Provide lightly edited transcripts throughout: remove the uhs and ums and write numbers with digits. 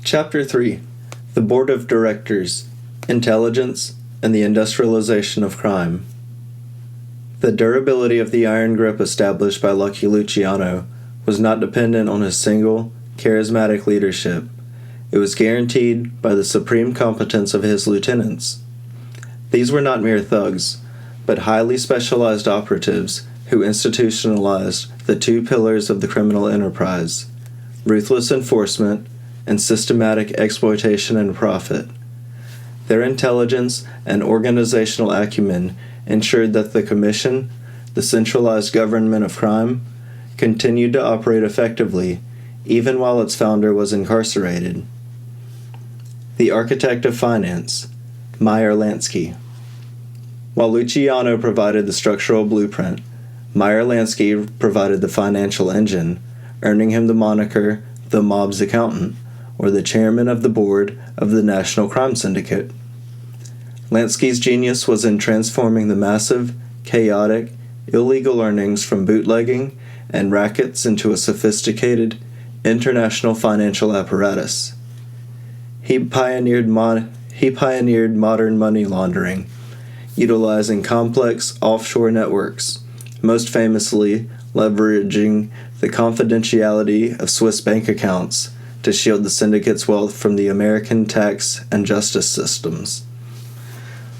Chapter 3: The Board of Directors, Intelligence, and the Industrialization of Crime. The durability of the iron grip established by Lucky Luciano was not dependent on his single, charismatic leadership. It was guaranteed by the supreme competence of his lieutenants. These were not mere thugs, but highly specialized operatives who institutionalized the two pillars of the criminal enterprise: ruthless enforcement and systematic exploitation and profit. Their intelligence and organizational acumen ensured that the Commission, the centralized government of crime, continued to operate effectively even while its founder was incarcerated. The architect of finance, Meyer Lansky. While Luciano provided the structural blueprint, Meyer Lansky provided the financial engine, earning him the moniker the mob's accountant, or the chairman of the board of the National Crime Syndicate. Lansky's genius was in transforming the massive, chaotic, illegal earnings from bootlegging and rackets into a sophisticated, international financial apparatus. He pioneered modern money laundering, utilizing complex offshore networks, most famously leveraging the confidentiality of Swiss bank accounts to shield the syndicate's wealth from the American tax and justice systems.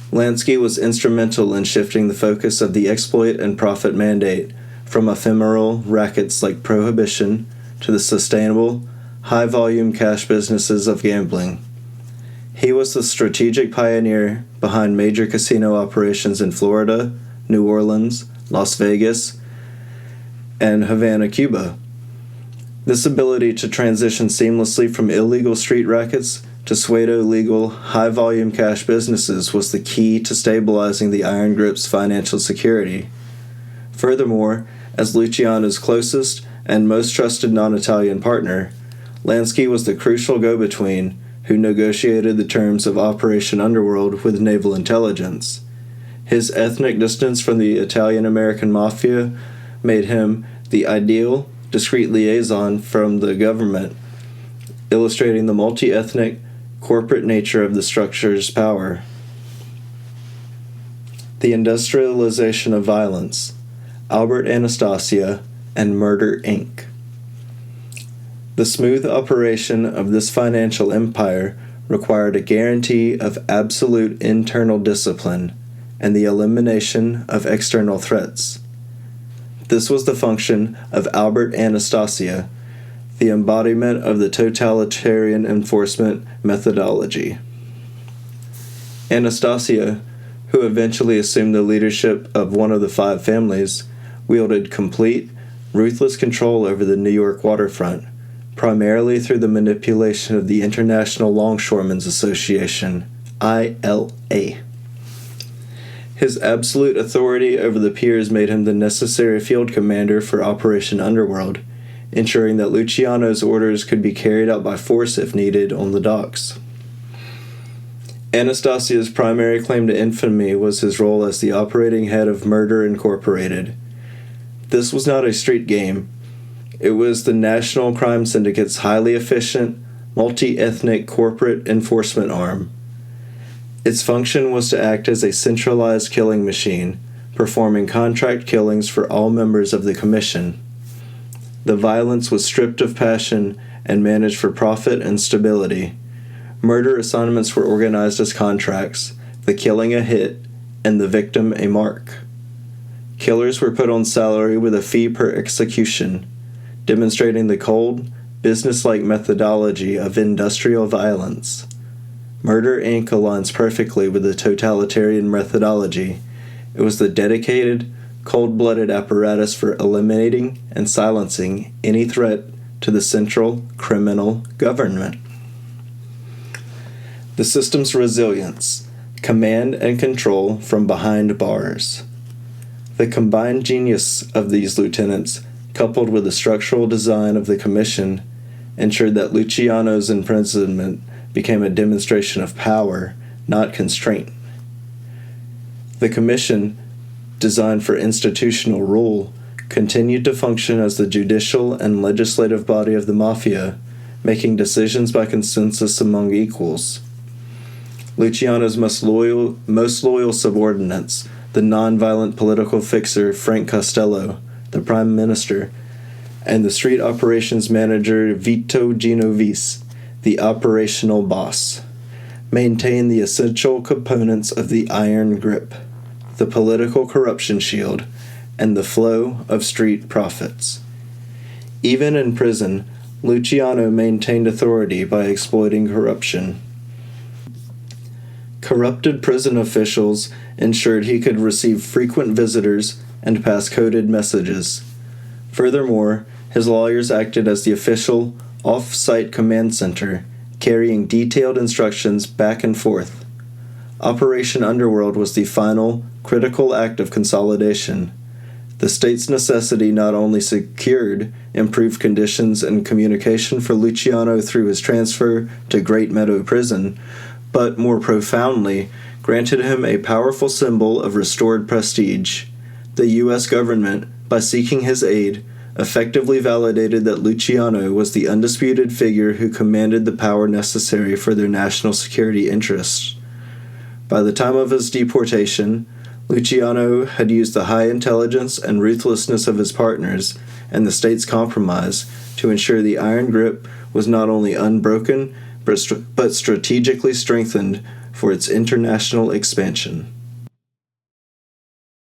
Lansky was instrumental in shifting the focus of the exploit and profit mandate from ephemeral rackets like prohibition to the sustainable, high-volume cash businesses of gambling. He was the strategic pioneer behind major casino operations in Florida, New Orleans, Las Vegas, and Havana, Cuba. This ability to transition seamlessly from illegal street rackets to pseudo-legal, high-volume cash businesses was the key to stabilizing the Iron Grip's financial security. Furthermore, as Luciano's closest and most trusted non-Italian partner, Lansky was the crucial go-between who negotiated the terms of Operation Underworld with naval intelligence. His ethnic distance from the Italian-American mafia made him the ideal, discrete liaison from the government, illustrating the multi-ethnic, corporate nature of the structure's power. The Industrialization of Violence, Anastasia, and Murder, Inc. The smooth operation of this financial empire required a guarantee of absolute internal discipline and the elimination of external threats. This was the function of Anastasia, the embodiment of the totalitarian enforcement methodology. Anastasia, who eventually assumed the leadership of one of the five families, wielded complete, ruthless control over the New York waterfront, primarily through the manipulation of the International Longshoremen's Association, ILA. His absolute authority over the piers made him the necessary field commander for Operation Underworld, ensuring that Luciano's orders could be carried out by force if needed on the docks. Anastasia's primary claim to infamy was his role as the operating head of Murder, Incorporated. This was not a street game. It was the National Crime Syndicate's highly efficient, multi-ethnic corporate enforcement arm. Its function was to act as a centralized killing machine, performing contract killings for all members of the Commission. The violence was stripped of passion and managed for profit and stability. Murder assignments were organized as contracts, the killing a hit, and the victim a mark. Killers were put on salary with a fee per execution, demonstrating the cold, business-like methodology of industrial violence. Murder, Inc. aligns perfectly with the totalitarian methodology. It was the dedicated, cold-blooded apparatus for eliminating and silencing any threat to the central criminal government. The system's resilience, command and control from behind bars. The combined genius of these lieutenants, coupled with the structural design of the Commission, ensured that Luciano's imprisonment became a demonstration of power, not constraint. The Commission, designed for institutional rule, continued to function as the judicial and legislative body of the mafia, making decisions by consensus among equals. Luciano's most loyal subordinates, the nonviolent political fixer Frank Costello, the prime minister, and the street operations manager Vito Genovese, the operational boss, maintain the essential components of the iron grip, the political corruption shield, and the flow of street profits. Even in prison, Luciano maintained authority by exploiting corruption. Corrupted prison officials ensured he could receive frequent visitors and pass coded messages. Furthermore, his lawyers acted as the official, off-site command center, carrying detailed instructions back and forth. Operation Underworld was the final, critical act of consolidation. The state's necessity not only secured improved conditions and communication for Luciano through his transfer to Great Meadow Prison, but more profoundly, granted him a powerful symbol of restored prestige. The U.S. government, by seeking his aid, effectively validated that Luciano was the undisputed figure who commanded the power necessary for their national security interests. By the time of his deportation, Luciano had used the high intelligence and ruthlessness of his partners and the state's compromise to ensure the iron grip was not only unbroken, but strategically strengthened for its international expansion.